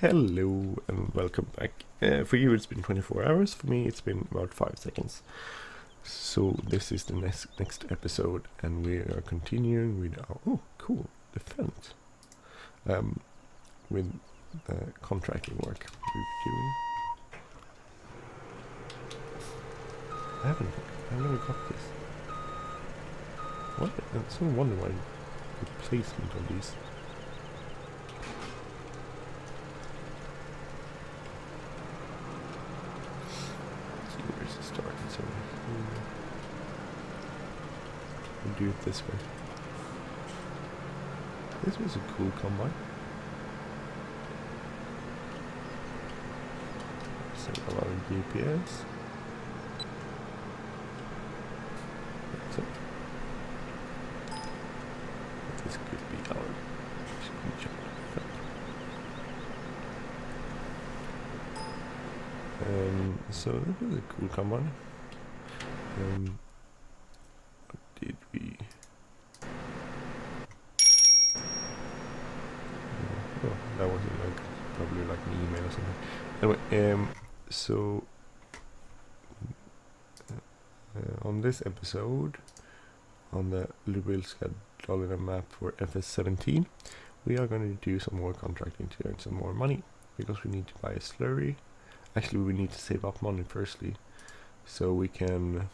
Hello and welcome back. For you it's been 24 hours, for me it's been about 5 seconds. So this is the next episode and we are continuing with our, defense. With the contracting work we're doing. I've never got this. What? I'm so wonder why the placement of these. So we'll do it this way. This was a cool combine. Save a lot of GPS. So this could be our screenshot. So that was a cool combine. What did we? Oh, that wasn't probably like an email or something. Anyway, so on this episode, on the Lubelska Dolina map for FS17, we are going to do some more contracting to earn some more money because we need to buy a slurry. Actually, we need to save up money firstly, so we can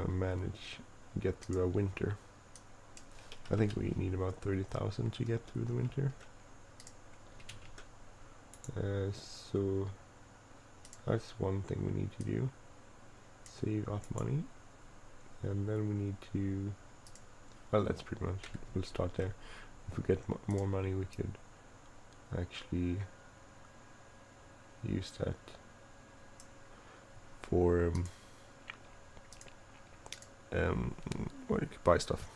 manage get through our winter. I think we need about 30,000 to get through the winter. So that's one thing we need to do: save up money, and then we need to. Well, that's pretty much. We'll start there. If we get more money, we could actually use that for well, you could buy stuff,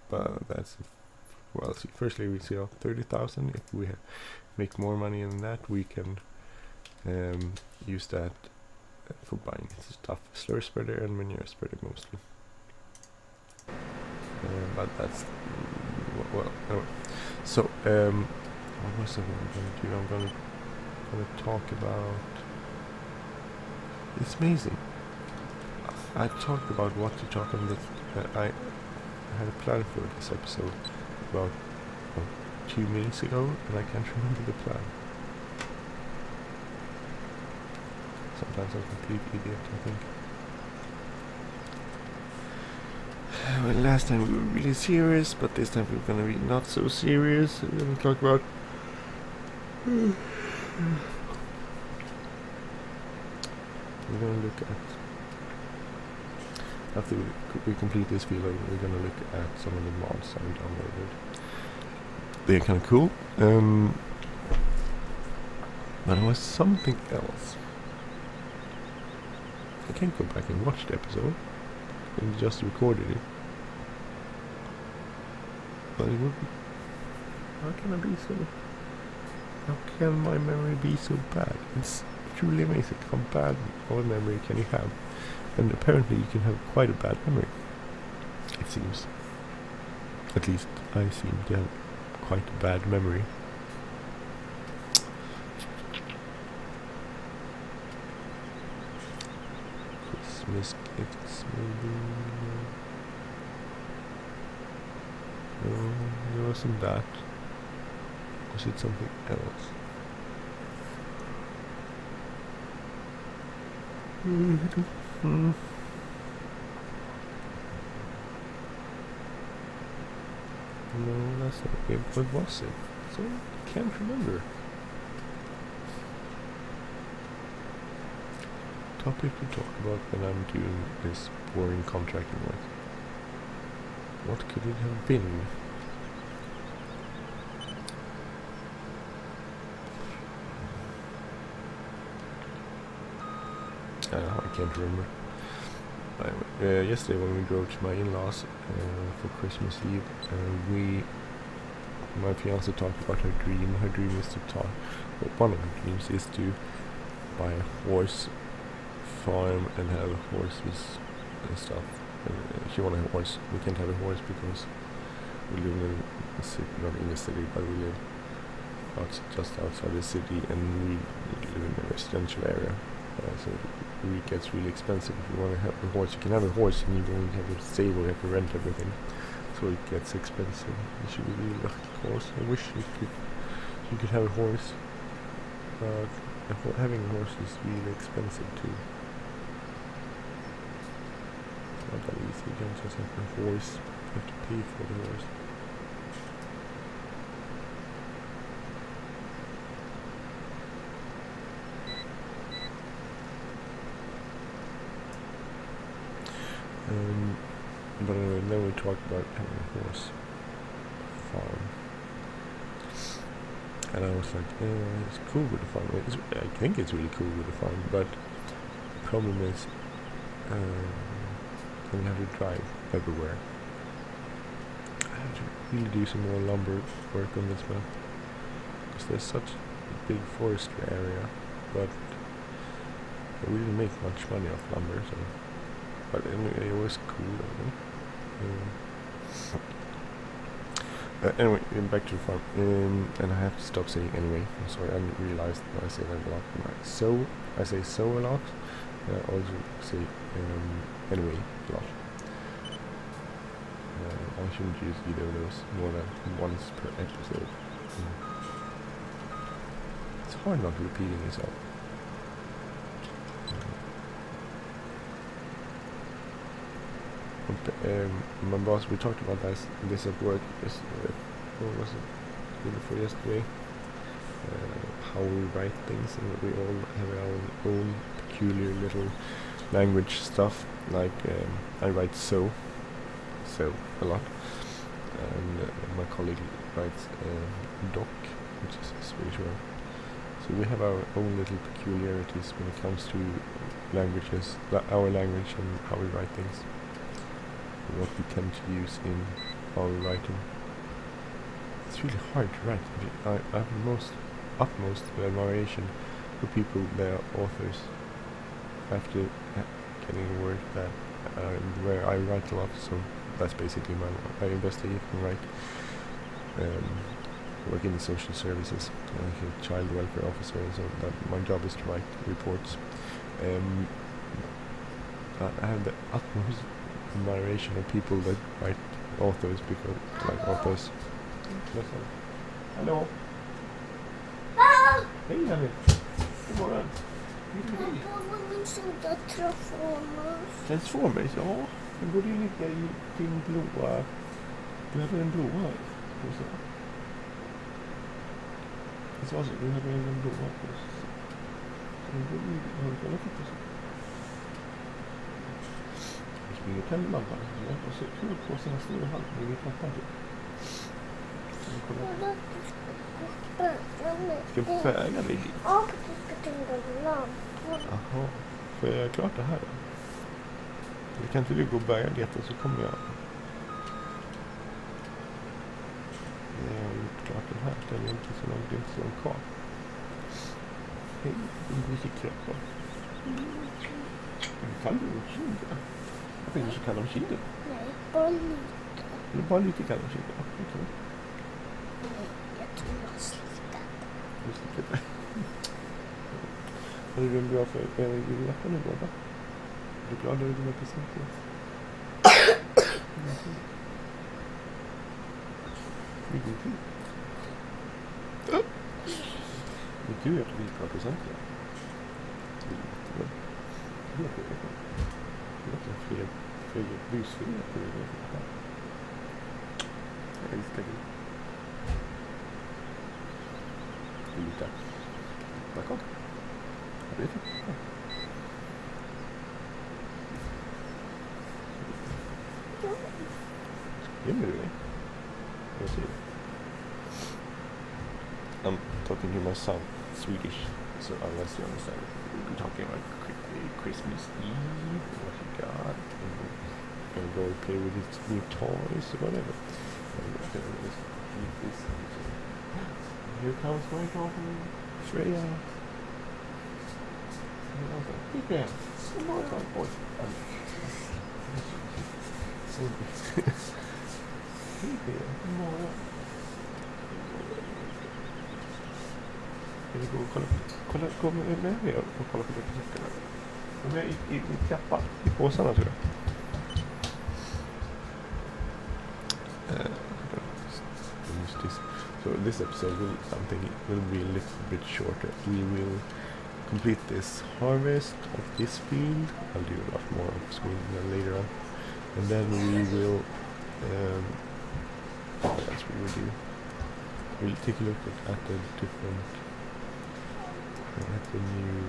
but that's well. See, firstly, we see 30,000. If we make more money than that, we can use that for buying stuff, slurry spreader and manure spreader mostly. But that's well. Anyway. So what was I going to do? I'm going to talk about. It's amazing. I talked about what to talk on this. I had a plan for this episode about 2 minutes ago, and I can't remember the plan. Sometimes I'm a complete idiot, I think. Well, last time we were really serious, but this time we're gonna be not so serious. We're gonna talk about. We're gonna look at. After we complete this video, we're gonna look at some of the mods I've downloaded. They're kind of cool. But there was something else. I can't go back and watch the episode. I just recorded it. But it would be. How can I be so? How can my memory be so bad? It's truly amazing how bad of a memory can you have. And apparently you can have quite a bad memory. It seems. At least I seem to have quite a bad memory. Christmas gifts maybe. No, it wasn't that. Was it something else? No, that's not it. What was it? So I can't remember. Topic to talk about when I'm doing this boring contracting work. What could it have been? I can't remember. Yesterday when we drove to my in-laws for Christmas Eve, my fiance talked about her dream. Her dream is to one of her dreams is to buy a horse farm and have horses and stuff. She wanted a horse. We can't have a horse because we live in a city, not in a city, but we live just outside the city, and we live in a residential area. So it gets really expensive. If you want to have a horse, you can have a horse and you don't have a stable, you have to rent everything. So it gets expensive. You should be really lucky, of course. I wish you could have a horse. But having a horse is really expensive too. It's not that easy. You can't just have a horse. You have to pay for the horse. But then we talked about having a horse farm, and I was like, it's cool with a farm. I think it's really cool with a farm, but the problem is then you have to drive everywhere. I have to really do some more lumber work on this one, because there's such a big forestry area, but we didn't make much money off lumber, so. But anyway, it was cool. Anyway, back to the farm. And I have to stop saying anyway. I'm sorry, I didn't realize that I say that a lot. So, I say so a lot. I also say anyway a lot. I shouldn't use either of those more than once per episode. It's hard not repeating yourself. My boss, we talked about this at work. What was it? The day before yesterday. How we write things, and we all have our own peculiar little language stuff. Like I write so a lot, and my colleague writes doc, which is a Swedish word. So we have our own little peculiarities when it comes to languages, our language, and how we write things. What we tend to use in our writing. It's really hard to write. I have utmost admiration for people that are authors. After getting a word that where I write a lot, so that's basically I investigate and write. Work in the social services, like a child welfare officer, so that my job is to write reports. I have the utmost admiration of people that write authors, because like authors. Hallå! Hej Henrik! God morgon! Pappa, vad minns du att Transformers? Transformers, ja. Den borde ju ligga i din blåa. Du hade en blåa. Det var så, du hade en blåa. Så den borde ju ha en kolla på så. Vi kan lampa och så kul på sina stora hand med mitt pappa. Ska jag bäga dig dit? Ja, du ska tända lampor. Jaha, får jag göra klart det här då? Eller kan inte du gå och bäga det och så kommer jag. Jag har gjort klart den här, den är inte så långt, det är inte så långt kvar. Hej, din musikkröpa. Kan du inte kinda? Jag tänkte så kalla dem kinda. Nej, bara lite. Eller bara lite kalla dem kinda? Okay. Nej, jag tror jag har slickat. Du slickat det. Är du bra för julklappar nu båda? Är du glad över dina presenter? Vilken tid? Men du är ett bra presenter. Det är jättebra. Det är jättebra. Det är fler busfria på det. Jag älskar det. Det är lite bakåt. Jag vet inte. Gömmer du dig? Jag ser det. I'm talking to my son, Swedish, so unless you understand, we'll be talking about Christmas Eve, what he got, and go play with his new toys or whatever. Here comes my daughter, Freya. Hey, come on, boy. Hey, come on. Ska vi gå och gå med mig och kolla på lite säckarna? De är i kappan, i påsarna tror jag. So this episode will be a little bit shorter. We will complete this harvest of this field. I'll do a lot more of Sweden later on. And then we will what else we will do? We'll take a look at the different at the new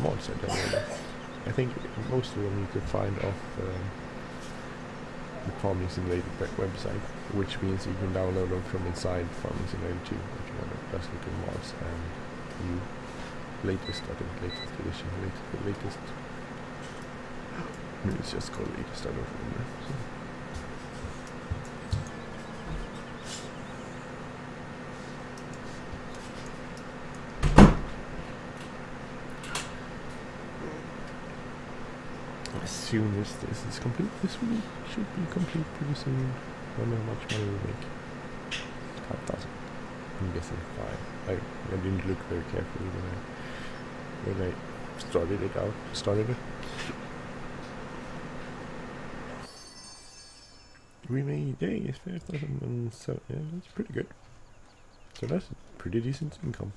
mods I downloaded. I think most of them you can find off the Farming Simulator website, which means you can download them from inside Farming Simulator 2 if you want to just look at mods and new latest, I think latest edition, latest. Maybe it's just called latest, I don't remember. So. As soon as this is complete, this week should be complete pretty soon. I don't know how much money we make. 5,000. I'm guessing 5. I didn't look very carefully when I started it. We made 5,000, so yeah, that's pretty good. So that's a pretty decent income.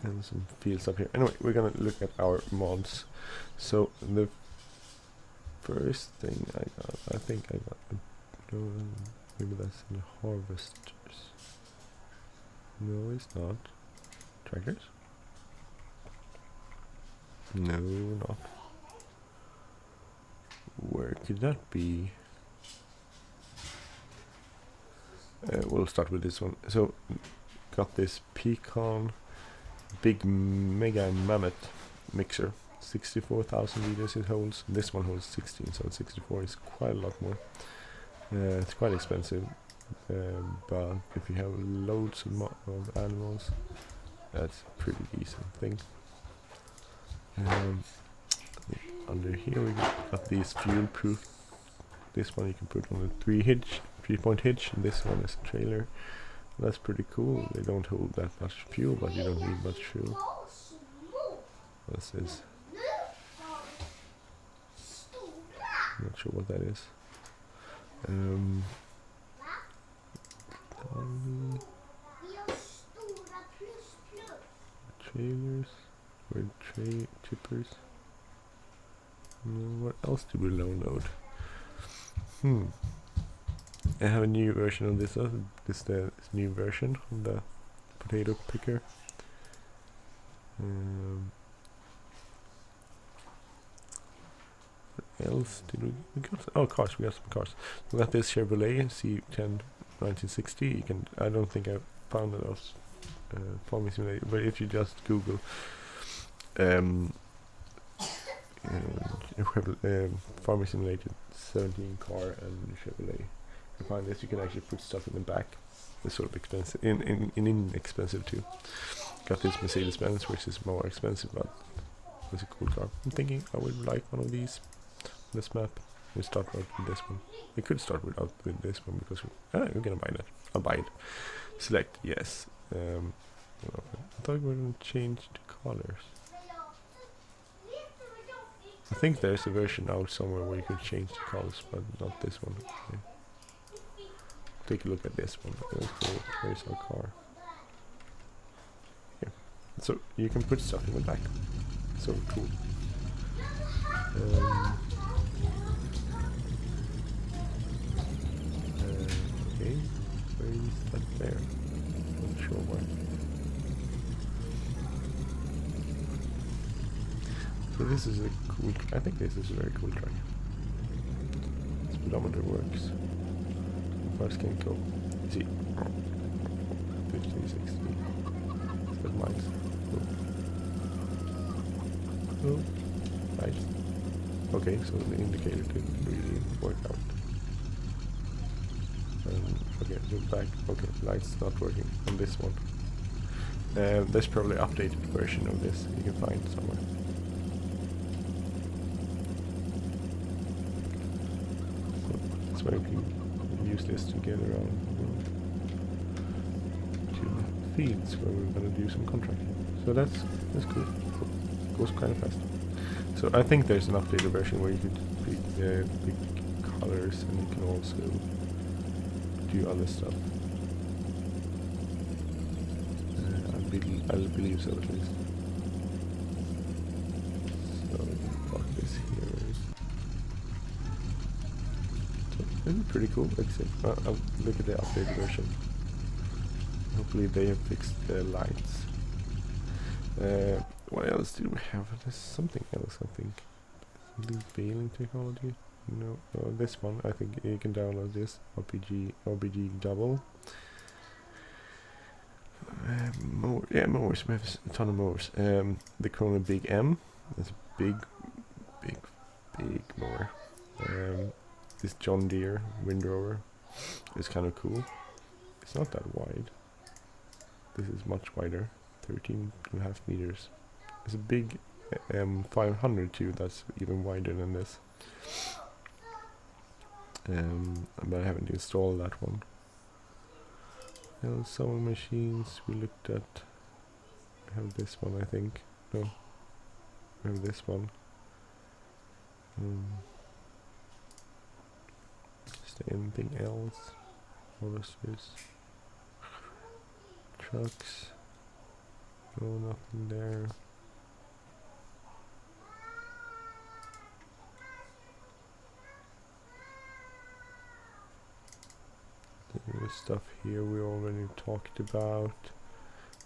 And some fields up here. Anyway, we're gonna look at our mods. So the first thing I think I got, maybe that's in the harvesters. No, it's not. Tractors? No, not. Where could that be? We'll start with this one. So, got this pecan big mega mammoth mixer. 64,000 liters it holds. This one holds 16, so 64 is quite a lot more. It's quite expensive, but if you have loads of animals, that's a pretty decent thing. Under here we got these fuel proof. This one you can put on a 3-point hitch, and this one is a trailer. That's pretty cool. They don't hold that much fuel, but you don't need much fuel. What's this? Not sure what that is. Trailers with tray tippers. What else do we download? I have a new version of this. This is the new version of the potato picker. What else did we got? Oh, cars. We got some cars. We got this Chevrolet C10 1960. I don't think I found it as Farming Simulator, but if you just Google Farming Simulator 17 car and Chevrolet, you find this. You can actually put stuff in the back. It's sort of expensive, inexpensive too. Got this Mercedes-Benz, which is more expensive, but it's a cool car. I'm thinking I would like one of these on this map. We start out with this one. We could start with this one because we're gonna buy that. I'll buy it. Select yes. I thought we were gonna change the colors. I think there's a version out somewhere where you can change the colors, but not this one. Okay. Take a look at this one. Where's our car? Here. So you can put stuff in the back. So cool. Okay, where is that there? Not sure why. So this is a cool. I think this is a very cool track. Speedometer works. First can go. See. 50, 60. That miles. Oh. Nice. Okay, so the indicator didn't really work out. Okay, look back. Okay, light's not working on this one. There's probably an updated version of this you can find somewhere. that's why we can use this to get around to fields where we're gonna do some contracting. So that's cool. Goes kind of fast. So I think there's an updated version where you could pick colors, and you can also do other stuff. I believe so, at least. So we can park this here. So this is pretty cool. Except I'll look at the updated version. Hopefully they have fixed the lights. What else do we have? There's something else, I think. Loop baling technology. No, this one. I think you can download this OBG double. Mowers. We have a ton of mowers. The Corona Big M. That's a big mower. This John Deere windrower is kind of cool. It's not that wide. This is much wider, 13.5 meters. There's a big M500 too. That's even wider than this. But I haven't installed that one. Sewing machines we looked at. We have this one, I think. No, we have this one. Is there anything else? What is this? Trucks. No, nothing there. The stuff here we already talked about.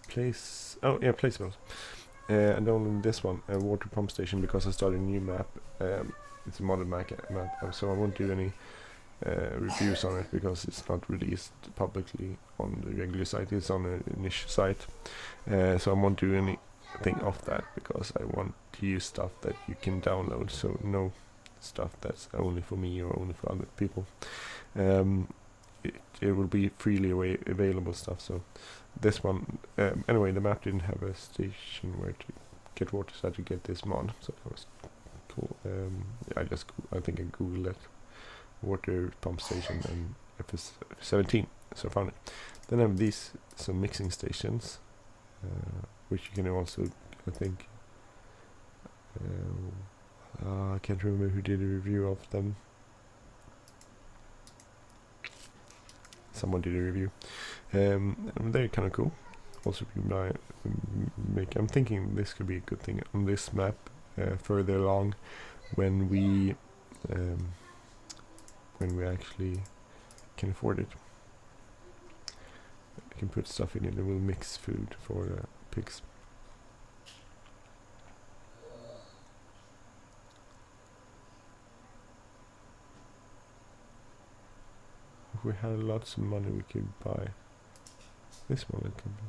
Placements. And only this one, a water pump station, because I started a new map. It's a modded map, so I won't do any reviews on it because it's not released publicly on the regular site. It's on a niche site, so I won't do anything of that because I want to use stuff that you can download. So no stuff that's only for me or only for other people. It will be freely available stuff. So this one, anyway, the map didn't have a station where to get water, so I had to get this mod. So that was cool. I think I googled it, water pump station, and FS17, so I found it. Then I have these, some mixing stations, which you can also, I think, I can't remember who did a review of them. Someone did a review. And they're kind of cool. Also, I'm thinking this could be a good thing on this map further along when we actually can afford it. I can put stuff in it and we'll mix food for the pigs. If we had lots of money, we could buy this one. It could be,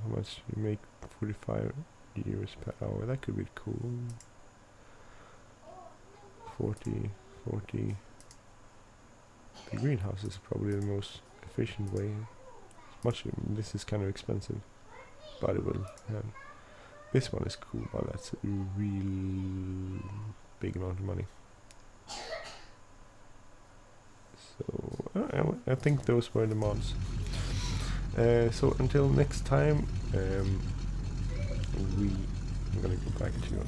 how much you make? 45 euros per hour. That could be cool. 40. The greenhouse is probably the most efficient way. This is kind of expensive, but it will have. This one is cool, but that's a real big amount of money. So I think those were the mods. So until next time, I'm gonna go back to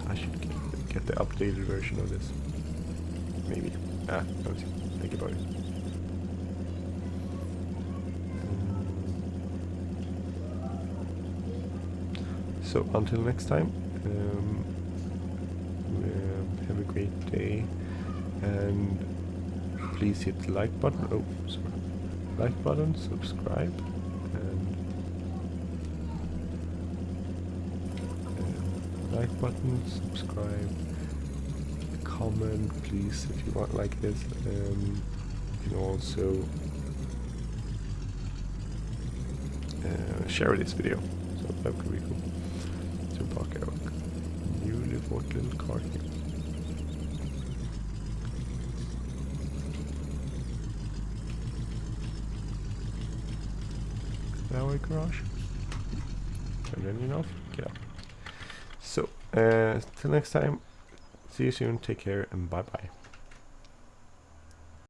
I should get the updated version of this. Maybe. Let me think about it. So until next time, have a great day, and please hit the like button. Like button, subscribe, and like button, subscribe, comment, please, if you want like this. You can also share this video, so that could be cool. So pakker newly bought little car here. Our garage. Turn the engine off. Get up. So till next time, See you soon, take care, and bye bye.